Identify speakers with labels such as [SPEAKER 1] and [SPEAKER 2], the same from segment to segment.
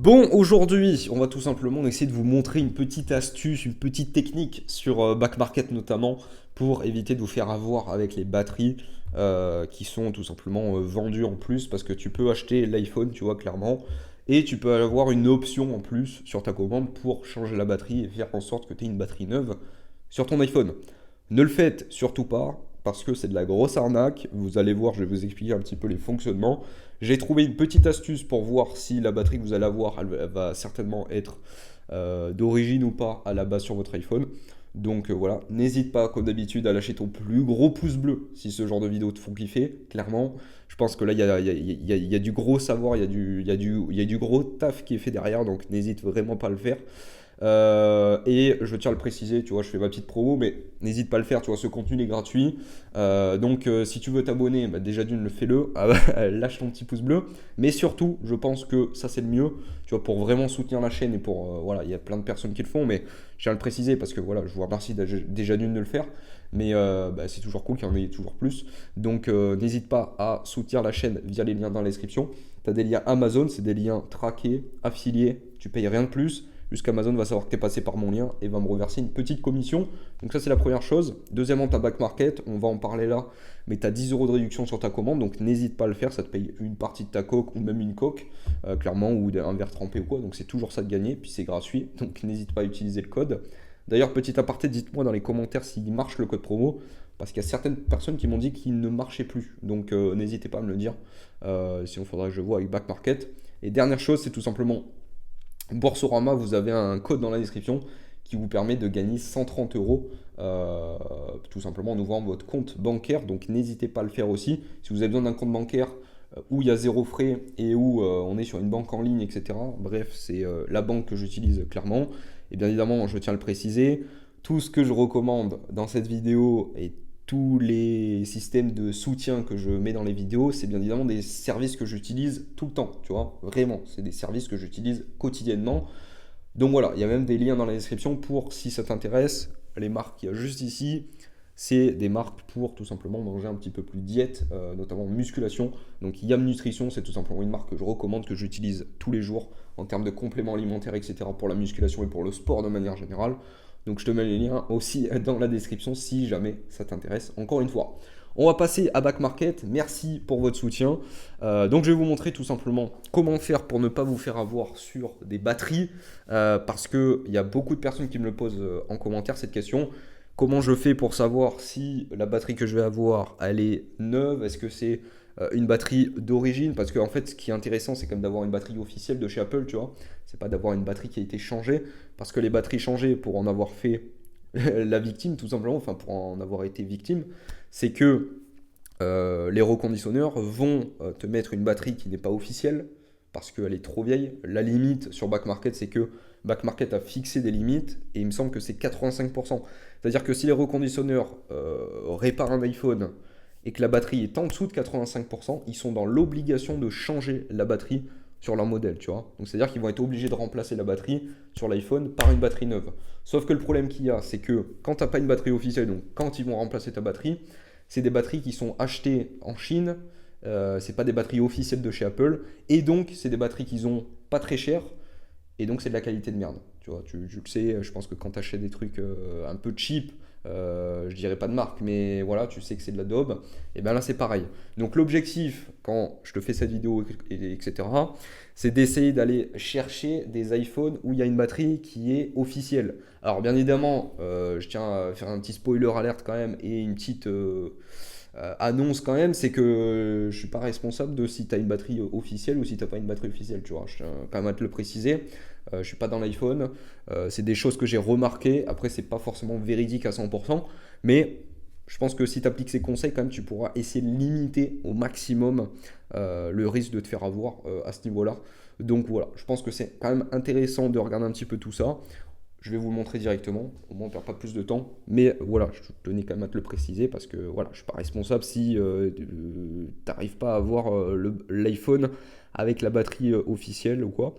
[SPEAKER 1] Bon, aujourd'hui, on va tout simplement essayer de vous montrer une petite astuce, une petite technique sur Back Market notamment pour éviter de vous faire avoir avec les batteries qui sont tout simplement vendues en plus parce que tu peux acheter l'iPhone, tu vois, clairement, et tu peux avoir une option en plus sur ta commande pour changer la batterie et faire en sorte que tu aies une batterie neuve sur ton iPhone. Ne le faites surtout pas parce que c'est de la grosse arnaque. Vous allez voir, je vais vous expliquer un petit peu les fonctionnements. J'ai trouvé une petite astuce pour voir si la batterie que vous allez avoir, elle va certainement être d'origine ou pas à la base sur votre iPhone. Donc voilà, n'hésite pas comme d'habitude à lâcher ton plus gros pouce bleu si ce genre de vidéo te font kiffer, clairement. Je pense que là, il y a du gros savoir, il y a du gros taf qui est fait derrière, donc n'hésite vraiment pas à le faire. Et je tiens à le préciser, tu vois, je fais ma petite promo, mais n'hésite pas à le faire, tu vois, ce contenu il est gratuit. Donc si tu veux t'abonner, bah, déjà d'une, fais-le, lâche ton petit pouce bleu. Mais surtout, je pense que ça c'est le mieux, tu vois, pour vraiment soutenir la chaîne et pour, voilà, il y a plein de personnes qui le font, mais je tiens à le préciser parce que voilà, je vous remercie déjà d'une de le faire. Mais bah, c'est toujours cool qu'il y en ait toujours plus. Donc n'hésite pas à soutenir la chaîne via les liens dans la description. Tu as des liens Amazon, c'est des liens traqués, affiliés, tu payes rien de plus. Jusqu'Amazon va savoir que tu es passé par mon lien et va me reverser une petite commission. Donc ça c'est la première chose. Deuxièmement, ta back market, on va en parler là, mais tu as 10 euros de réduction sur ta commande, donc n'hésite pas à le faire, ça te paye une partie de ta coque ou même une coque, clairement, ou un verre trempé ou quoi, donc c'est toujours ça de gagner, puis c'est gratuit, donc n'hésite pas à utiliser le code. D'ailleurs, petit aparté, dites-moi dans les commentaires s'il marche le code promo, parce qu'il y a certaines personnes qui m'ont dit qu'il ne marchait plus, donc n'hésitez pas à me le dire, sinon il faudra que je vois avec back market. Et dernière chose, c'est tout simplement Boursorama, vous avez un code dans la description qui vous permet de gagner 130 euros tout simplement en ouvrant votre compte bancaire. Donc n'hésitez pas à le faire aussi. Si vous avez besoin d'un compte bancaire où il y a zéro frais et où on est sur une banque en ligne, etc. Bref, c'est la banque que j'utilise clairement. Et bien évidemment, je tiens à le préciser, tout ce que je recommande dans cette vidéo et tous les systèmes de soutien que je mets dans les vidéos, c'est bien évidemment des services que j'utilise tout le temps, tu vois, vraiment, c'est des services que j'utilise quotidiennement. Donc voilà, il y a même des liens dans la description pour, si ça t'intéresse, les marques qu'il y a juste ici, c'est des marques pour tout simplement manger un petit peu plus diète, notamment musculation. Donc Yam Nutrition, c'est tout simplement une marque que je recommande, que j'utilise tous les jours en termes de compléments alimentaires, etc. pour la musculation et pour le sport de manière générale. Donc je te mets les liens aussi dans la description si jamais ça t'intéresse. Encore une fois, on va passer à Back Market. Merci pour votre soutien. Donc je vais vous montrer tout simplement comment faire pour ne pas vous faire avoir sur des batteries. Parce qu'il y a beaucoup de personnes qui me le posent en commentaire cette question. Comment je fais pour savoir si la batterie que je vais avoir, elle est neuve? Est-ce que c'est une batterie d'origine? Parce qu'en fait, ce qui est intéressant, c'est comme d'avoir une batterie officielle de chez Apple, tu vois. C'est pas d'avoir une batterie qui a été changée. Parce que les batteries changées, pour en avoir fait la victime, tout simplement, enfin pour en avoir été victime, c'est que les reconditionneurs vont te mettre une batterie qui n'est pas officielle parce qu'elle est trop vieille. La limite sur Back Market, c'est que Back Market a fixé des limites et il me semble que c'est 85%. C'est-à-dire que si les reconditionneurs réparent un iPhone et que la batterie est en dessous de 85%, ils sont dans l'obligation de changer la batterie sur leur modèle, tu vois. Donc c'est-à-dire qu'ils vont être obligés de remplacer la batterie sur l'iPhone par une batterie neuve. Sauf que le problème qu'il y a, c'est que quand tu n'as pas une batterie officielle, donc quand ils vont remplacer ta batterie, c'est des batteries qui sont achetées en Chine, c'est pas des batteries officielles de chez Apple, et donc c'est des batteries qui sont pas très chères, et donc c'est de la qualité de merde. Tu vois, tu le sais, je pense que quand tu achètes des trucs un peu cheap, je dirais pas de marque, mais voilà, tu sais que c'est de la daube, et bien là c'est pareil. Donc l'objectif, quand je te fais cette vidéo, etc., c'est d'essayer d'aller chercher des iPhones où il y a une batterie qui est officielle. Alors bien évidemment, je tiens à faire un petit spoiler alerte quand même et une petite annonce quand même, c'est que je suis pas responsable de si tu as une batterie officielle ou si tu n'as pas une batterie officielle, tu vois. Je tiens quand même à te le préciser. Je suis pas dans l'iPhone. C'est des choses que j'ai remarquées. Après, c'est pas forcément véridique à 100%, mais je pense que si tu appliques ces conseils, quand même, tu pourras essayer de limiter au maximum le risque de te faire avoir à ce niveau-là. Donc voilà, je pense que c'est quand même intéressant de regarder un petit peu tout ça. Je vais vous le montrer directement, au moins on ne perd pas plus de temps. Mais voilà, je tenais quand même à te le préciser parce que voilà, je ne suis pas responsable si tu n'arrives pas à avoir l'iPhone avec la batterie officielle ou quoi.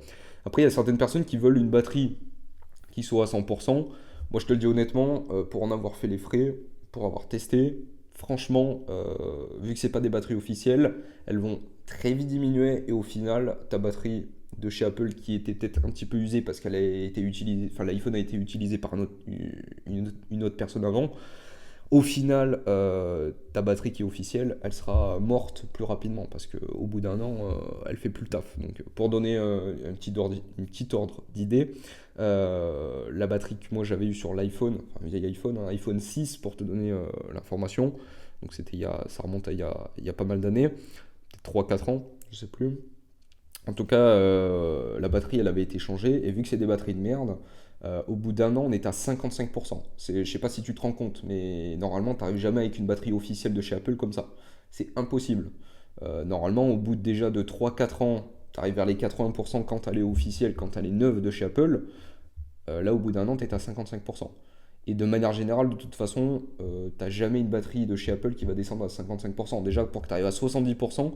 [SPEAKER 1] Après, il y a certaines personnes qui veulent une batterie qui soit à 100%. Moi, je te le dis honnêtement, pour en avoir fait les frais, pour avoir testé, franchement, vu que ce pas des batteries officielles, elles vont très vite diminuer et au final, ta batterie de chez Apple qui était peut-être un petit peu usée parce qu'elle a été utilisée, enfin l'iPhone a été utilisé par une autre personne avant, au final, ta batterie qui est officielle, elle sera morte plus rapidement parce qu'au bout d'un an, elle fait plus le taf. Donc, pour donner une petite ordre d'idée, la batterie que moi j'avais eue sur l'iPhone, enfin, un vieil iPhone, un iPhone 6 pour te donner l'information, donc ça remonte à il y a pas mal d'années, peut-être 3-4 ans, je sais plus. En tout cas, la batterie, elle avait été changée, et vu que c'est des batteries de merde, au bout d'un an, on est à 55%. Je sais pas si tu te rends compte, mais normalement, tu n'arrives jamais avec une batterie officielle de chez Apple comme ça. C'est impossible. Normalement, au bout déjà de 3-4 ans, tu arrives vers les 80% quand elle est officielle, quand elle est neuve de chez Apple. Là, au bout d'un an, tu es à 55%. Et de manière générale, de toute façon, tu n'as jamais une batterie de chez Apple qui va descendre à 55%. Déjà, pour que tu arrives à 70%,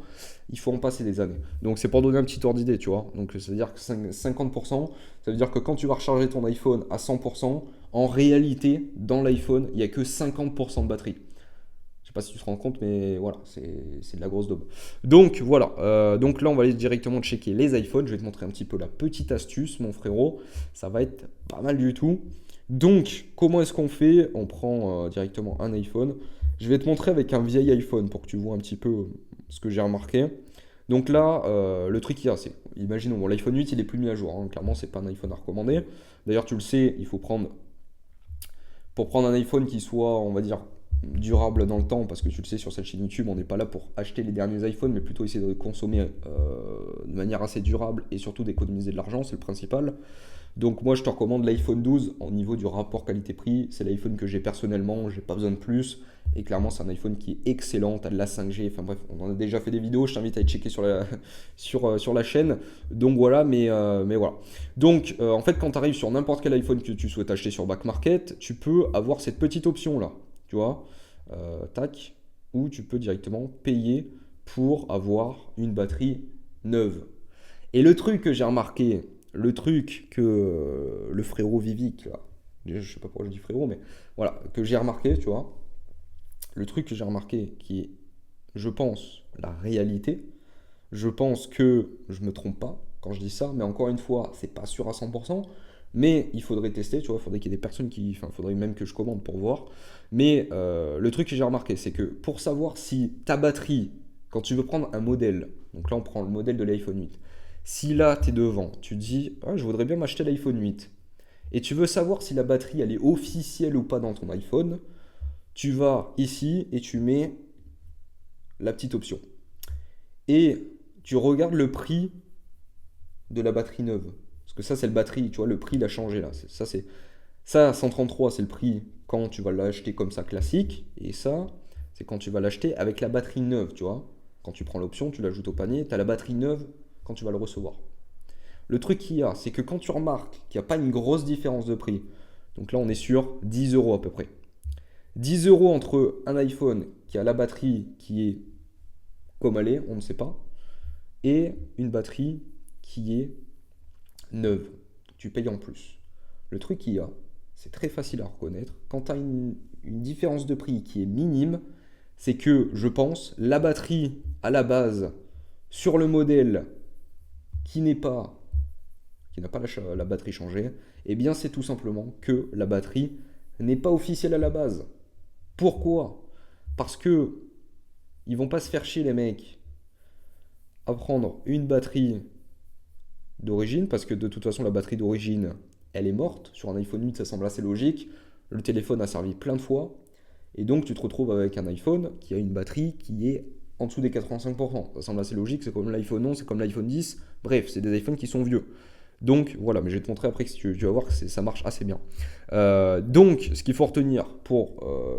[SPEAKER 1] il faut en passer des années. Donc, c'est pour donner un petit ordre d'idée, tu vois. Donc, ça veut dire que 50%, ça veut dire que quand tu vas recharger ton iPhone à 100%, en réalité, dans l'iPhone, il n'y a que 50% de batterie. Je sais pas si tu te rends compte, mais voilà, c'est de la grosse daube. Donc voilà, donc là on va aller directement checker les iPhones. Je vais te montrer un petit peu la petite astuce, mon frérot. Ça va être pas mal du tout. Donc, comment est-ce qu'on fait? On prend directement un iPhone. Je vais te montrer avec un vieil iPhone pour que tu vois un petit peu ce que j'ai remarqué. Donc là, le truc qu'il y a, c'est, imaginons, bon, l'iPhone 8, il est plus mis à jour, hein. Clairement, c'est pas un iPhone à recommander. D'ailleurs, tu le sais, il faut prendre, pour prendre un iPhone qui soit, on va dire, durable dans le temps, parce que tu le sais, sur cette chaîne YouTube, on n'est pas là pour acheter les derniers iPhones, mais plutôt essayer de consommer de manière assez durable et surtout d'économiser de l'argent, c'est le principal. Donc moi je te recommande l'iPhone 12 au niveau du rapport qualité-prix. C'est l'iPhone que j'ai personnellement, j'ai pas besoin de plus. Et clairement c'est un iPhone qui est excellent, tu as de la 5G, enfin bref, on en a déjà fait des vidéos, je t'invite à y checker sur la chaîne. Donc voilà, mais voilà. Donc en fait quand tu arrives sur n'importe quel iPhone que tu souhaites acheter sur Back Market, tu peux avoir cette petite option là, tu vois, tac, où tu peux directement payer pour avoir une batterie neuve. Et le truc que j'ai remarqué, le truc que le frérot Vivic, là, je sais pas pourquoi je dis frérot, mais voilà, que j'ai remarqué, tu vois, le truc que j'ai remarqué qui est, je pense, la réalité, je pense que je me trompe pas quand je dis ça, mais encore une fois, c'est pas sûr à 100%, mais il faudrait tester, tu vois, il faudrait qu'il y ait des personnes qui, enfin, il faudrait même que je commande pour voir. Mais le truc que j'ai remarqué, c'est que pour savoir si ta batterie, quand tu veux prendre un modèle, donc là on prend le modèle de l'iPhone 8, si là tu es devant, tu te dis, ah, je voudrais bien m'acheter l'iPhone 8, et tu veux savoir si la batterie elle est officielle ou pas dans ton iPhone, tu vas ici et tu mets la petite option. Et tu regardes le prix de la batterie neuve. Parce que ça, c'est le batterie, tu vois, le prix il a changé là. Ça, 133, c'est le prix quand tu vas l'acheter comme ça classique. Et ça, c'est quand tu vas l'acheter avec la batterie neuve, tu vois. Quand tu prends l'option, tu l'ajoutes au panier, tu as la batterie neuve quand tu vas le recevoir. Le truc qu'il y a, c'est que quand tu remarques qu'il n'y a pas une grosse différence de prix, donc là on est sur 10 euros à peu près. 10 euros entre un iPhone qui a la batterie qui est comme elle est, on ne sait pas, et une batterie qui est neuve. Tu payes en plus. Le truc qu'il y a, c'est très facile à reconnaître. Quand tu as une différence de prix qui est minime, c'est que, je pense, la batterie à la base sur le modèle qui n'est pas qui n'a pas la batterie changée, eh bien c'est tout simplement que la batterie n'est pas officielle à la base. Pourquoi? Parce que ils vont pas se faire chier les mecs à prendre une batterie d'origine, parce que de toute façon la batterie d'origine elle est morte. Sur un iPhone 8 ça semble assez logique. Le téléphone a servi plein de fois. Et donc tu te retrouves avec un iPhone qui a une batterie qui est en dessous des 85%. Ça semble assez logique, c'est comme l'iPhone 11, c'est comme l'iPhone 10. Bref, c'est des iPhones qui sont vieux. Donc voilà, mais je vais te montrer après que tu vas voir que ça marche assez bien. Donc ce qu'il faut retenir pour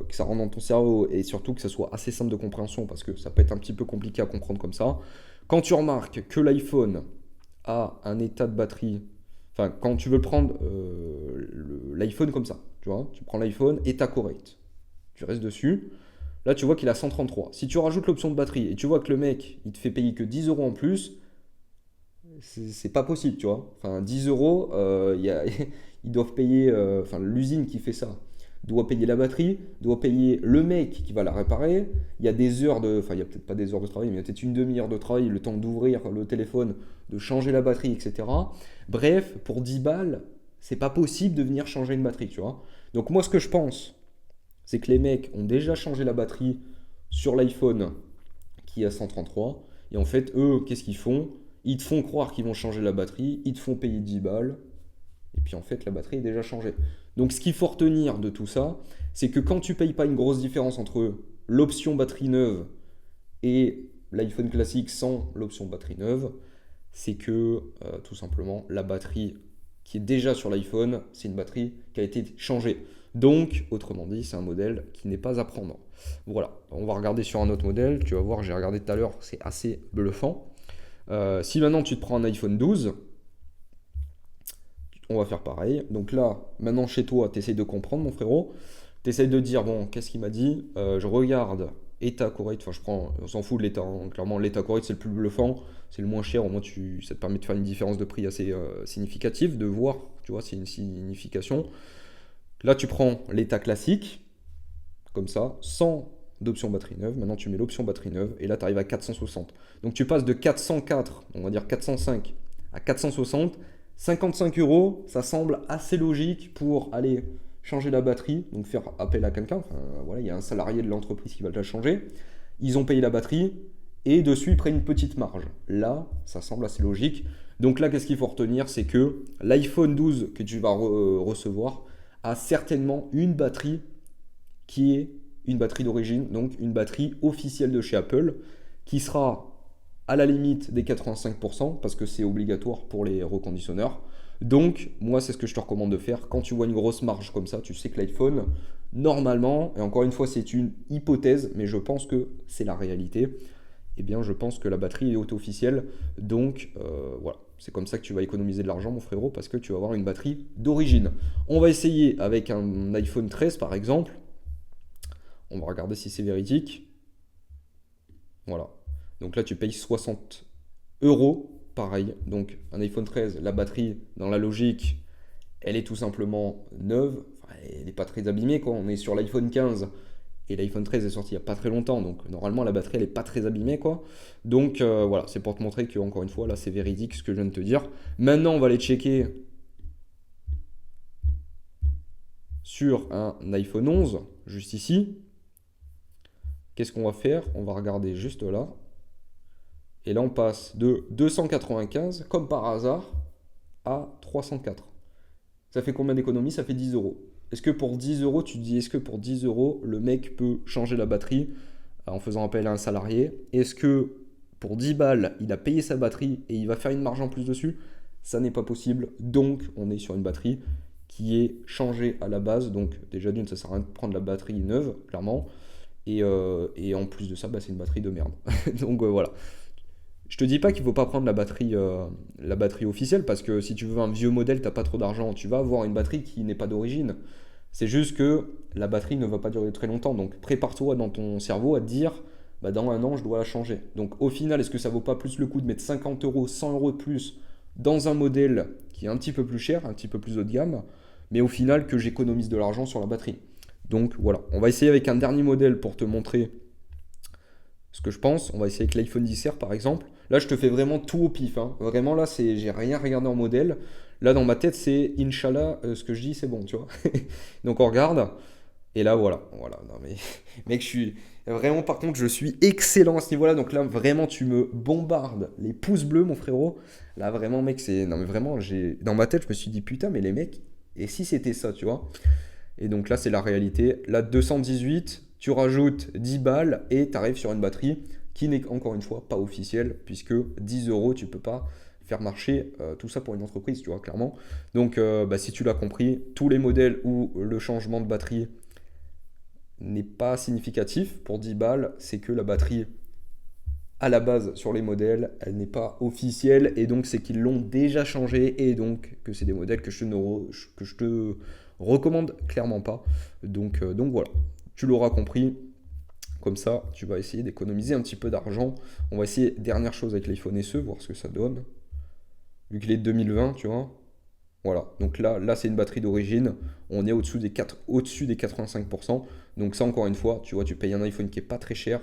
[SPEAKER 1] que ça rentre dans ton cerveau et surtout que ça soit assez simple de compréhension, parce que ça peut être un petit peu compliqué à comprendre comme ça, quand tu remarques que l'iPhone a un état de batterie, enfin quand tu veux prendre l'iPhone comme ça, tu vois, tu prends l'iPhone, état correct, tu restes dessus, là tu vois qu'il a 133. Si tu rajoutes l'option de batterie et tu vois que le mec il te fait payer que 10 euros en plus, c'est pas possible, tu vois. Enfin, 10 euros, ils doivent payer, enfin, l'usine qui fait ça doit payer la batterie, doit payer le mec qui va la réparer. Il y a des heures de. Enfin, il n'y a peut-être pas des heures de travail, mais il y a peut-être une demi-heure de travail, le temps d'ouvrir le téléphone, de changer la batterie, etc. Bref, pour 10 balles, c'est pas possible de venir changer une batterie, tu vois. Donc, moi, ce que je pense, c'est que les mecs ont déjà changé la batterie sur l'iPhone qui a 133. Et en fait, eux, qu'est-ce qu'ils font? Ils te font croire qu'ils vont changer la batterie, ils te font payer 10 balles, et puis en fait, la batterie est déjà changée. Donc ce qu'il faut retenir de tout ça, c'est que quand tu payes pas une grosse différence entre l'option batterie neuve et l'iPhone classique sans l'option batterie neuve, c'est que tout simplement la batterie qui est déjà sur l'iPhone, c'est une batterie qui a été changée. Donc, autrement dit, c'est un modèle qui n'est pas à prendre. Voilà, on va regarder sur un autre modèle. Tu vas voir, j'ai regardé tout à l'heure, c'est assez bluffant. Si maintenant tu te prends un iPhone 12, on va faire pareil. Donc là, maintenant chez toi, tu essayes de comprendre, mon frérot. Tu essayes de dire, bon, qu'est-ce qu'il m'a dit? Je regarde état correct. Enfin, on s'en fout de l'état, hein. Clairement, l'état correct, c'est le plus bluffant. C'est le moins cher. Au moins, ça te permet de faire une différence de prix assez significative, de voir, tu vois, c'est une signification. Là, tu prends l'état classique, comme ça, sans d'option batterie neuve. Maintenant, tu mets l'option batterie neuve et là, tu arrives à 460. Donc, tu passes de 404, on va dire 405 à 460. 55 euros, ça semble assez logique pour aller changer la batterie, donc faire appel à quelqu'un. Enfin, voilà, il y a un salarié de l'entreprise qui va te la changer. Ils ont payé la batterie et dessus, ils prennent une petite marge. Là, ça semble assez logique. Donc là, qu'est-ce qu'il faut retenir? C'est que l'iPhone 12 que tu vas recevoir a certainement une batterie qui est une batterie d'origine, donc une batterie officielle de chez Apple, qui sera à la limite des 85%, parce que c'est obligatoire pour les reconditionneurs. Donc, moi, c'est ce que je te recommande de faire. Quand tu vois une grosse marge comme ça, tu sais que l'iPhone, normalement, et encore une fois, c'est une hypothèse, mais je pense que c'est la réalité, eh bien, je pense que la batterie est officielle. Donc, voilà, c'est comme ça que tu vas économiser de l'argent, mon frérot, parce que tu vas avoir une batterie d'origine. On va essayer avec un iPhone 13, par exemple. On va regarder si c'est véridique. Voilà. Donc là, tu payes 60 euros. Pareil. Donc un iPhone 13, la batterie, dans la logique, elle est tout simplement neuve. Enfin, elle n'est pas très abîmée, quoi. On est sur l'iPhone 15 et l'iPhone 13 est sorti il n'y a pas très longtemps. Donc normalement, la batterie, elle n'est pas très abîmée, quoi. Donc voilà, c'est pour te montrer que, encore une fois, là, c'est véridique ce que je viens de te dire. Maintenant, on va aller checker sur un iPhone 11, juste ici. Qu'est-ce qu'on va faire? On va regarder juste là. Et là, on passe de 295, comme par hasard, à 304. Ça fait combien d'économies? Ça fait 10 euros. Est-ce que pour 10 euros, tu te dis, est-ce que pour 10 euros, le mec peut changer la batterie en faisant appel à un salarié? Est-ce que pour 10 balles, il a payé sa batterie et il va faire une marge en plus dessus? Ça n'est pas possible. Donc, on est sur une batterie qui est changée à la base. Donc, déjà d'une, ça sert à rien de prendre la batterie neuve, clairement. Et en plus de ça, bah, c'est une batterie de merde. Donc, voilà. Je te dis pas qu'il faut pas prendre la batterie officielle, parce que si tu veux un vieux modèle, t'as pas trop d'argent, tu vas avoir une batterie qui n'est pas d'origine. C'est juste que la batterie ne va pas durer très longtemps. Donc prépare-toi dans ton cerveau à te dire, bah, dans un an, je dois la changer. Donc au final, est-ce que ça vaut pas plus le coup de mettre 50 euros, 100 euros de plus dans un modèle qui est un petit peu plus cher, un petit peu plus haut de gamme, mais au final que j'économise de l'argent sur la batterie. Donc voilà, on va essayer avec un dernier modèle pour te montrer ce que je pense. On va essayer avec l'iPhone XR par exemple. Là, je te fais vraiment tout au pif, hein. Vraiment, là, j'ai rien regardé en modèle. Là, dans ma tête, c'est Inch'Allah, ce que je dis, c'est bon, tu vois. Donc, on regarde. Et là, voilà. Voilà. Non, mais, mec, je suis. Vraiment, par contre, je suis excellent à ce niveau-là. Donc là, vraiment, tu me bombardes les pouces bleus, mon frérot. Là, vraiment, mec, c'est. Non, mais vraiment, dans ma tête, je me suis dit, putain, mais les mecs, et si c'était ça, tu vois? Et donc là, c'est la réalité. Là, 218, tu rajoutes 10 balles et tu arrives sur une batterie qui n'est encore une fois pas officielle, puisque 10 euros, tu peux pas faire marcher tout ça pour une entreprise, tu vois, clairement. Donc, bah, si tu l'as compris, tous les modèles où le changement de batterie n'est pas significatif pour 10 balles, c'est que la batterie à la base sur les modèles, elle n'est pas officielle, et donc c'est qu'ils l'ont déjà changé, et donc que c'est des modèles que je te recommande clairement pas. Donc voilà, tu l'auras compris. Comme ça, tu vas essayer d'économiser un petit peu d'argent. On va essayer, dernière chose avec l'iPhone SE, voir ce que ça donne. Vu qu'il est de 2020, tu vois. Voilà, donc là c'est une batterie d'origine, on est au-dessus des 85%. Donc ça encore une fois, tu vois, tu payes un iPhone qui est pas très cher,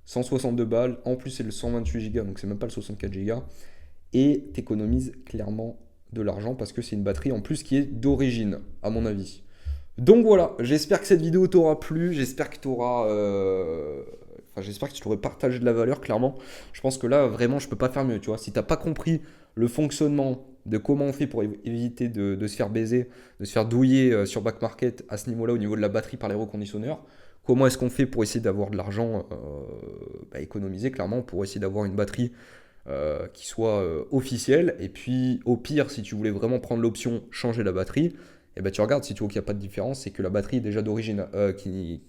[SPEAKER 1] 162 balles, en plus c'est le 128 Go, donc c'est même pas le 64 Go, et t'économises clairement de l'argent parce que c'est une batterie en plus qui est d'origine, à mon avis. Donc voilà, j'espère que cette vidéo t'aura plu, j'espère que j'espère que tu aurais partagé de la valeur, clairement. Je pense que là, vraiment, je peux pas faire mieux, tu vois. Si t'as pas compris le fonctionnement de comment on fait pour éviter de se faire baiser, de se faire douiller sur Back Market à ce niveau-là, au niveau de la batterie par les reconditionneurs, comment est-ce qu'on fait pour essayer d'avoir de l'argent économisé, clairement, pour essayer d'avoir une batterie qui soit officielle. Et puis, au pire, si tu voulais vraiment prendre l'option changer la batterie, et ben tu regardes, si tu vois qu'il n'y a pas de différence, c'est que la batterie est déjà d'origine,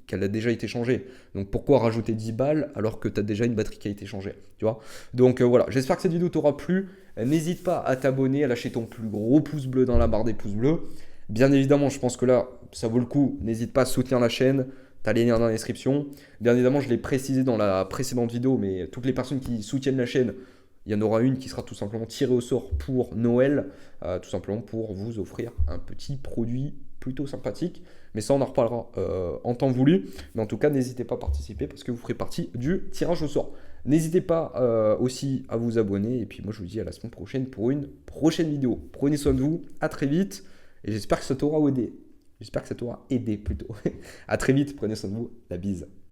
[SPEAKER 1] qu'elle a déjà été changée. Donc pourquoi rajouter 10 balles alors que tu as déjà une batterie qui a été changée, tu vois? Donc voilà, j'espère que cette vidéo t'aura plu. N'hésite pas à t'abonner, à lâcher ton plus gros pouce bleu dans la barre des pouces bleus. Bien évidemment, je pense que là, ça vaut le coup. N'hésite pas à soutenir la chaîne. Tu as les liens dans la description. Bien évidemment, je l'ai précisé dans la précédente vidéo, mais toutes les personnes qui soutiennent la chaîne, il y en aura une qui sera tout simplement tirée au sort pour Noël, tout simplement pour vous offrir un petit produit plutôt sympathique. Mais ça, on en reparlera en temps voulu. Mais en tout cas, n'hésitez pas à participer parce que vous ferez partie du tirage au sort. N'hésitez pas aussi à vous abonner. Et puis moi, je vous dis à la semaine prochaine pour une prochaine vidéo. Prenez soin de vous. À très vite. Et j'espère que ça t'aura aidé. J'espère que ça t'aura aidé plutôt. À très vite. Prenez soin de vous. La bise.